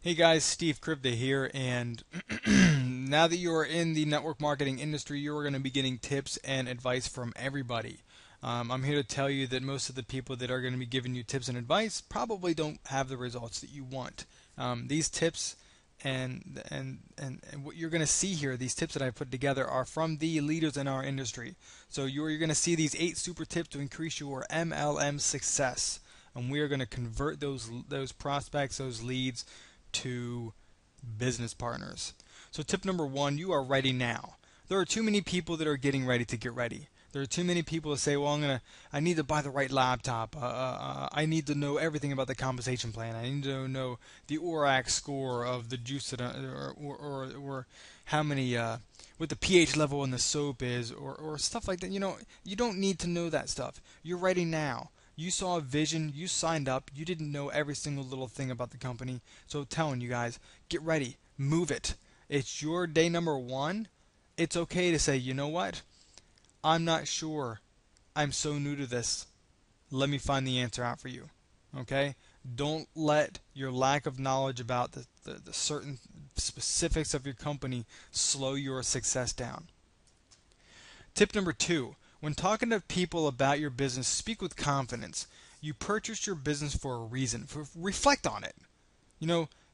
Hey guys, Steve Krivda here, and now that you are in the network marketing industry, you are going to be getting tips and advice from everybody. I'm here to tell you that most of the people that are going to be giving you tips and advice probably don't have the results that you want. These tips and what you're going to see here, these tips that I put together, are from the leaders in our industry. So you're going to see these 8 super tips to increase your MLM success, and we are going to convert those prospects, those leads, to business partners. So tip number 1, you are ready now. There are too many people that are getting ready to get ready. There are too many people that say, well, I need to buy the right laptop. I need to know everything about the compensation plan. I need to know the ORAC score of the juice that, or how many, what the pH level in the soap is, or stuff like that. You don't need to know that stuff. You're ready now. You saw a vision, you signed up, you didn't know every single little thing about the company. So I'm telling you guys, get ready, move it. It's your day number 1. It's okay to say, you know what? I'm not sure. I'm so new to this. Let me find the answer out for you. Okay? Don't let your lack of knowledge about the certain specifics of your company slow your success down. Tip number 2, when talking to people about your business, speak with confidence. You purchased your business for a reason. Reflect on it.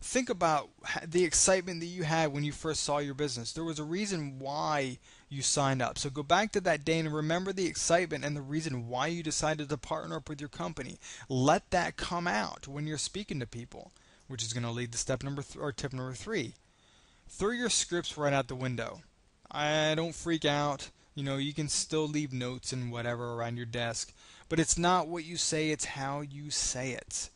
Think about the excitement that you had when you first saw your business. There was a reason why you signed up. So go back to that day and remember the excitement and the reason why you decided to partner up with your company. Let that come out when you're speaking to people, which is going to lead to tip number 3. Throw your scripts right out the window. I don't freak out. You can still leave notes and whatever around your desk, but it's not what you say, it's how you say it.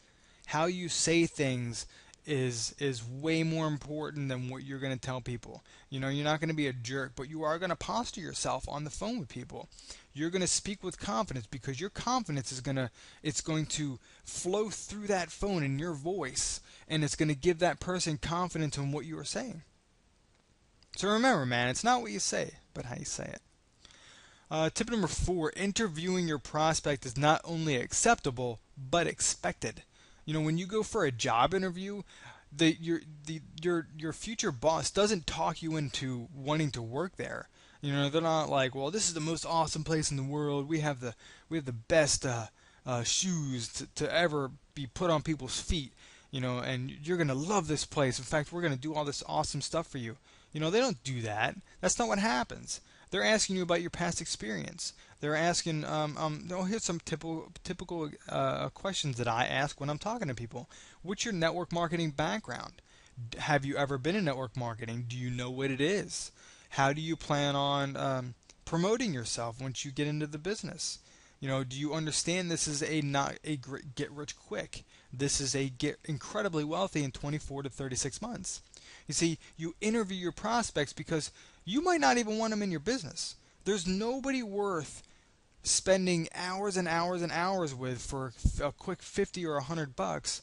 How you say things is way more important than what you're going to tell people. You're not going to be a jerk, but you are going to posture yourself on the phone with people. You're going to speak with confidence because your confidence it's going to flow through that phone in your voice, and it's going to give that person confidence in what you are saying. So remember, man, it's not what you say, but how you say it. Tip number 4, interviewing your prospect is not only acceptable, but expected. When you go for a job interview, your future boss doesn't talk you into wanting to work there. They're not like, well, this is the most awesome place in the world. We have the best shoes to ever be put on people's feet. And you're gonna love this place. In fact, we're gonna do all this awesome stuff for you. They don't do that. That's not what happens. They're asking you about your past experience. They're asking, here's some typical questions that I ask when I'm talking to people. What's your network marketing background? Have you ever been in network marketing? Do you know what it is? How do you plan on promoting yourself once you get into the business? Do you understand this is not a get rich quick? This is a get incredibly wealthy in 24 to 36 months. You see, you interview your prospects because you might not even want them in your business. There's nobody worth spending hours and hours and hours with for a quick 50 or $100,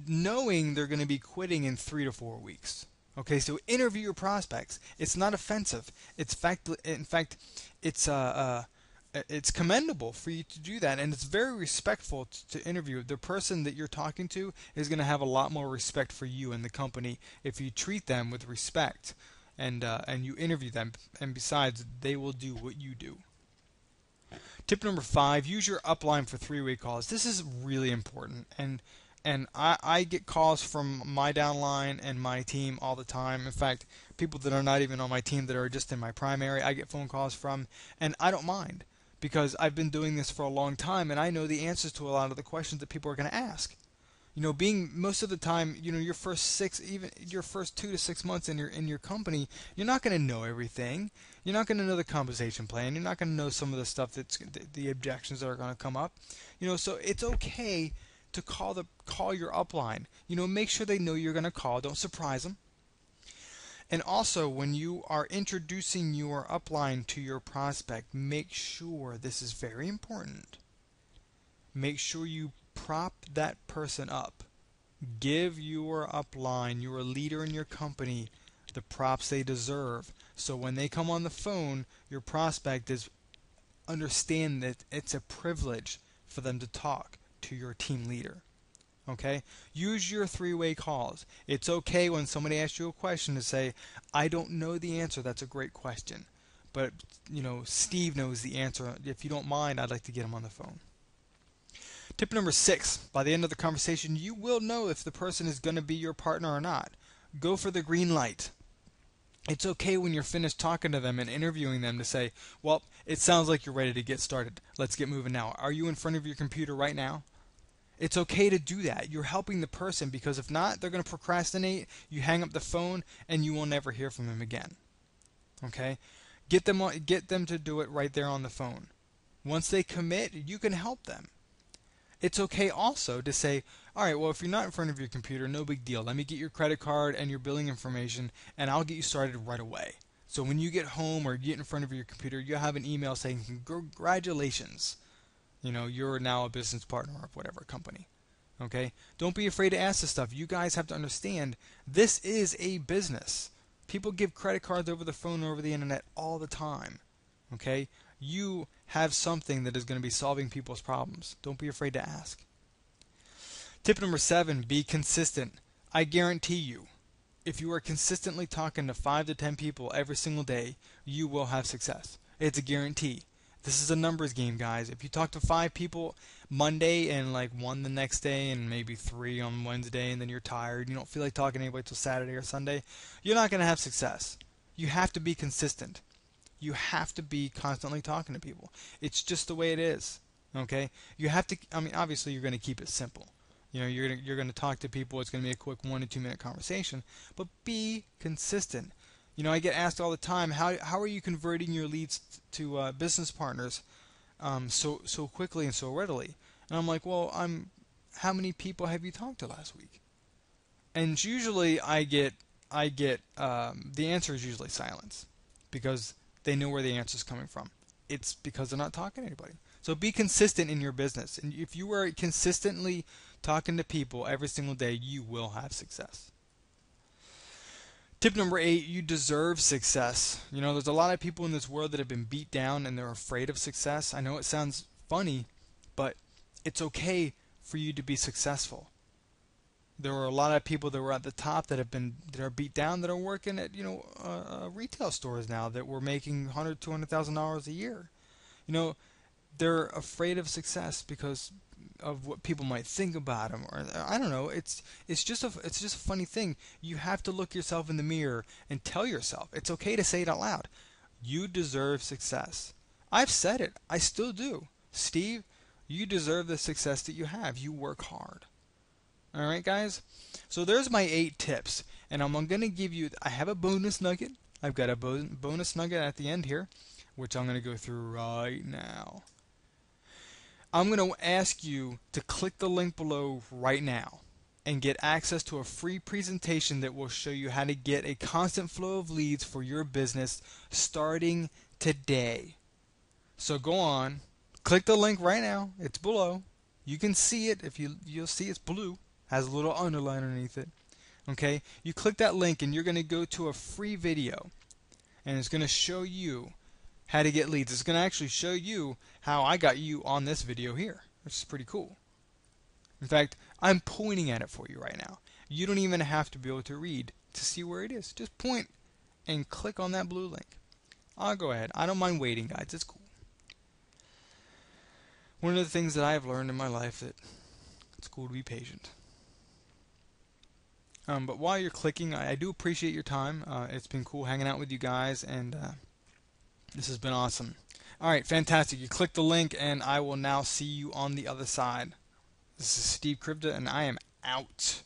knowing they're going to be quitting in 3 to 4 weeks. Okay, so interview your prospects. It's not offensive. In fact, it's commendable for you to do that, and it's very respectful to interview. The person that you're talking to is going to have a lot more respect for you and the company if you treat them with respect and you interview them, and besides, they will do what you do. Tip number 5, use your upline for 3-way calls. This is really important, and I get calls from my downline and my team all the time. In fact, people that are not even on my team that are just in my primary, I get phone calls from, and I don't mind because I've been doing this for a long time and I know the answers to a lot of the questions that people are going to ask. Being most of the time, your first 2 to 6 months in your company, you're not going to know everything. You're not going to know the compensation plan. You're not going to know some of the stuff the objections that are going to come up. So it's okay to call your upline. Make sure they know you're going to call. Don't surprise them. And also, when you are introducing your upline to your prospect, make sure, this is very important, make sure you prop that person up. Give your upline, your leader in your company, the props they deserve. So when they come on the phone, your prospect understand that it's a privilege for them to talk to your team leader. Okay? Use your three-way calls. It's okay when somebody asks you a question to say, I don't know the answer. That's a great question. But, Steve knows the answer. If you don't mind, I'd like to get him on the phone. Tip number 6. By the end of the conversation, you will know if the person is going to be your partner or not. Go for the green light. It's okay when you're finished talking to them and interviewing them to say, well, it sounds like you're ready to get started. Let's get moving now. Are you in front of your computer right now? It's okay to do that. You're helping the person, because if not, they're going to procrastinate. You hang up the phone and you will never hear from them again. Okay? Get them to do it right there on the phone. Once they commit, you can help them. It's okay also to say, all right, well, if you're not in front of your computer, no big deal. Let me get your credit card and your billing information, and I'll get you started right away. So when you get home or get in front of your computer, you'll have an email saying, congratulations. You're now a business partner of whatever company. Okay? Don't be afraid to ask this stuff. You guys have to understand, this is a business. People give credit cards over the phone or over the internet all the time. Okay? You have something that is going to be solving people's problems. Don't be afraid to ask. Tip number 7, be consistent. I guarantee you, if you are consistently talking to 5 to 10 people every single day, you will have success. It's a guarantee. This is a numbers game, guys. If you talk to 5 people Monday and like 1 the next day and maybe 3 on Wednesday, and then you're tired, you don't feel like talking to anybody till Saturday or Sunday, you're not going to have success. You have to be consistent. You have to be constantly talking to people. It's just the way it is. Okay? You have to, obviously you're going to keep it simple. You're going to talk to people. It's going to be a quick 1 to 2 minute conversation, but be consistent. I get asked all the time, how are you converting your leads to business partners so quickly and so readily? And I'm like, well, how many people have you talked to last week? And usually I get the answer is usually silence, because they know where the answer is coming from. It's because they're not talking to anybody. So be consistent in your business. And if you are consistently talking to people every single day, you will have success. Tip number 8, you deserve success. There's a lot of people in this world that have been beat down and they're afraid of success. I know it sounds funny, but it's okay for you to be successful. There are a lot of people that were at the top that are beat down, that are working at retail stores now, that were making $100,000-$200,000 a year. They're afraid of success because of what people might think about them, or I don't know. It's just a funny thing. You have to look yourself in the mirror and tell yourself. It's okay to say it out loud. You deserve success. I've said it. I still do. Steve, you deserve the success that you have. You work hard. All right, guys? So there's my 8 tips. And I'm going to give you, I have a bonus nugget. I've got a bonus nugget at the end here, which I'm going to go through right now. I'm going to ask you to click the link below right now and get access to a free presentation that will show you how to get a constant flow of leads for your business starting today. So go on, click the link right now. It's below. You can see it. If you'll see it's blue. Has a little underline underneath it. Okay? You click that link and you're going to go to a free video, and it's going to show you how to get leads. It's going to actually show you how I got you on this video here, which is pretty cool. In fact, I'm pointing at it for you right now. You don't even have to be able to read to see where it is. Just point and click on that blue link. I'll go ahead. I don't mind waiting, guys. It's cool. One of the things that I have learned in my life, that it's cool to be patient. But while you're clicking, I do appreciate your time. It's been cool hanging out with you guys, and this has been awesome. All right, fantastic. You click the link, and I will now see you on the other side. This is Steve Krivda, and I am out.